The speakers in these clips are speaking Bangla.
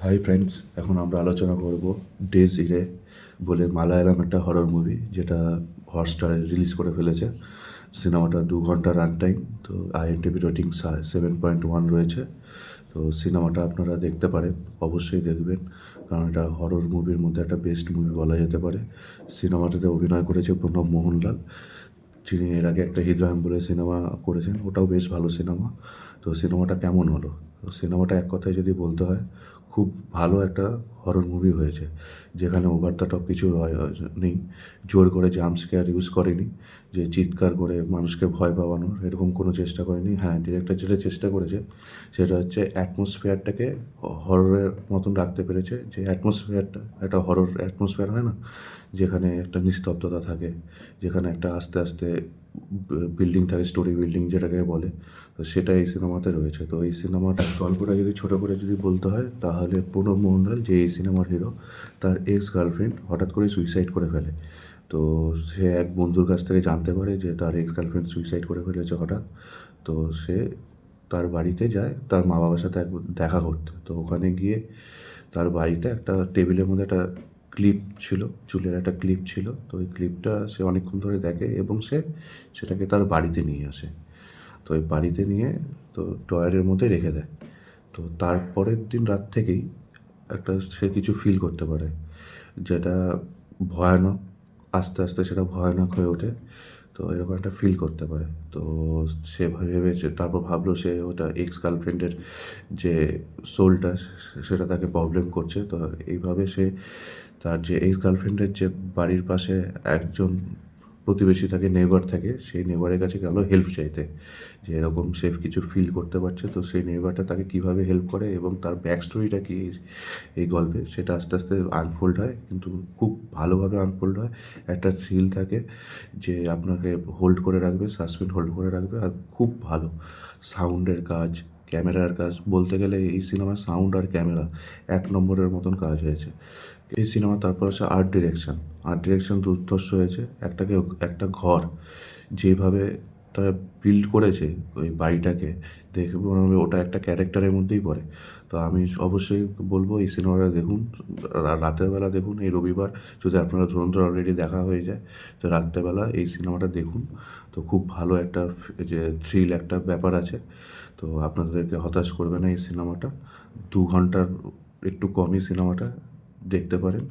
হাই ফ্রেন্ডস, এখন আমরা আলোচনা করব ডেজ ইরে বলে মালায়ালাম একটা হরর মুভি, যেটা হটস্টারে রিলিজ করে ফেলেছে। সিনেমাটা 2 ঘন্টা রান টাইম। তো IMDb রেটিং 7.1 রয়েছে। তো সিনেমাটা আপনারা দেখতে পারেন, অবশ্যই দেখবেন, কারণ এটা হরর মুভির মধ্যে একটা বেস্ট মুভি বলা যেতে পারে। সিনেমাটাতে অভিনয় করেছে প্রণব মোহনলাল, যিনি এর আগে একটা হৃদয়ম বলে সিনেমা করেছেন, ওটাও বেশ ভালো সিনেমা। তো সিনেমাটা কেমন হলো? তো সিনেমাটা এক কথায় যদি বলতে হয়, খুব ভালো একটা হরর মুভি হয়েছে, যেখানে ওভার দ্য টপ কিছু নেই। জোর করে জাম্প স্কেয়ার ইউজ করেনি, যে চিৎকার করে মানুষকে ভয় পাওয়ানোর এরকম কোনো চেষ্টা করেনি। হ্যাঁ, ডিরেক্টর যেটা চেষ্টা করেছে সেটা হচ্ছে অ্যাটমসফিয়ারটাকে হররের মতন রাখতে পেরেছে। যে অ্যাটমসফিয়ারটা একটা হরর অ্যাটমসফিয়ার হয় না, যেখানে একটা নিস্তব্ধতা থাকে, যেখানে একটা আস্তে আস্তে বিল্ডিং থাকে, স্টোরি বিল্ডিং যেটাকে বলে। তো সেটা এই সিনেমাতে রয়েছে। তো এই সিনেমাটা গল্পটা যদি ছোটো করে যদি বলতে হয়, তাহলে প্রণব মোহনলাল, যে এই সিনেমার হিরো, তার এক্স গার্লফ্রেন্ড হঠাৎ করে সুইসাইড করে ফেলে। তো সে এক বন্ধুর কাছ থেকে জানতে পারে যে তার এক্স গার্লফ্রেন্ড সুইসাইড করে ফেলেছে হঠাৎ। তো সে তার বাড়িতে যায় তার মা বাবার সাথে দেখা করতে। তো ওখানে গিয়ে তার বাড়িতে একটা টেবিলের মধ্যে একটা ক্লিপ ছিল, চুলের একটা ক্লিপ ছিল। তো ওই ক্লিপটা সে অনেকক্ষণ ধরে দেখে এবং সে সেটাকে তার বাড়িতে নিয়ে আসে। তো ওই বাড়িতে নিয়ে তো ড্রয়ারের মধ্যে রেখে দেয়। তো তারপরের দিন রাত থেকেই একটা সে কিছু ফিল করতে পারে, যেটা ভয়ানক। আস্তে আস্তে সেটা ভয়ানক হয়ে ওঠে। তো এরকম একটা ফিল করতে পারে। তো সে ভেবেছে, তারপর ভাবলো সে ওটা এক্স গার্লফ্রেন্ডের যে সোলটা, সেটা তাকে প্রবলেম করছে। তো এইভাবে সে তার যে এক্স গার্লফ্রেন্ডের যে বাড়ির পাশে একজন প্রতিবেশী থাকে, নেইবার থাকে, সেই নেইবারের কাছে গেল হেল্প চাইতে, যে এরকম সে কিছু ফিল করতে পারছে। তো সেই নেইবারটা তাকে কীভাবে হেল্প করে এবং তার ব্যাক স্টোরিটা কী এই গল্পে, সেটা আস্তে আস্তে আনফোল্ড হয়, কিন্তু খুব ভালোভাবে আনফোল্ড হয়। একটা থ্রিল থাকে যে আপনাকে হোল্ড করে রাখবে, সাসপেন্ড হোল্ড করে রাখবে। আর খুব ভালো সাউন্ডের কাজ, ক্যামেরার কাজ, বলতে গেলে এই সিনেমার সাউন্ড আর ক্যামেরা 1 নম্বরের মতন কাজ হয়েছে এই সিনেমা। তারপর আছে আর্ট ডিরেকশন দুর্ধর্ষ হয়েছে। একটা ঘর যেভাবে তারা বিল্ড করেছে ওই বাড়িটাকে, দেখে মনে হবে ওটা একটা ক্যারেক্টারের মধ্যেই পড়ে। তো আমি অবশ্যই বলবো এই সিনেমাটা দেখুন, রাতের বেলা দেখুন। এই রবিবার যদি আপনারা ধরুন অলরেডি দেখা হয়ে যায়, তো রাত্রেবেলা এই সিনেমাটা দেখুন। তো খুব ভালো একটা যে থ্রিল একটা ব্যাপার আছে। তো আপনাদেরকে হতাশ করবে না এই সিনেমাটা। 2 ঘন্টার একটু কমই সিনেমাটা দেখতে পারেন।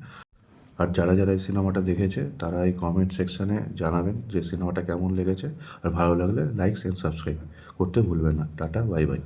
আর যারা যারা এই সিনেমাটা দেখেছে তারা এই কমেন্ট সেকশানে জানাবেন যে সিনেমাটা কেমন লেগেছে। আর ভালো লাগলে লাইক এন্ড সাবস্ক্রাইব করতে ভুলবেন না। Tata, bye bye.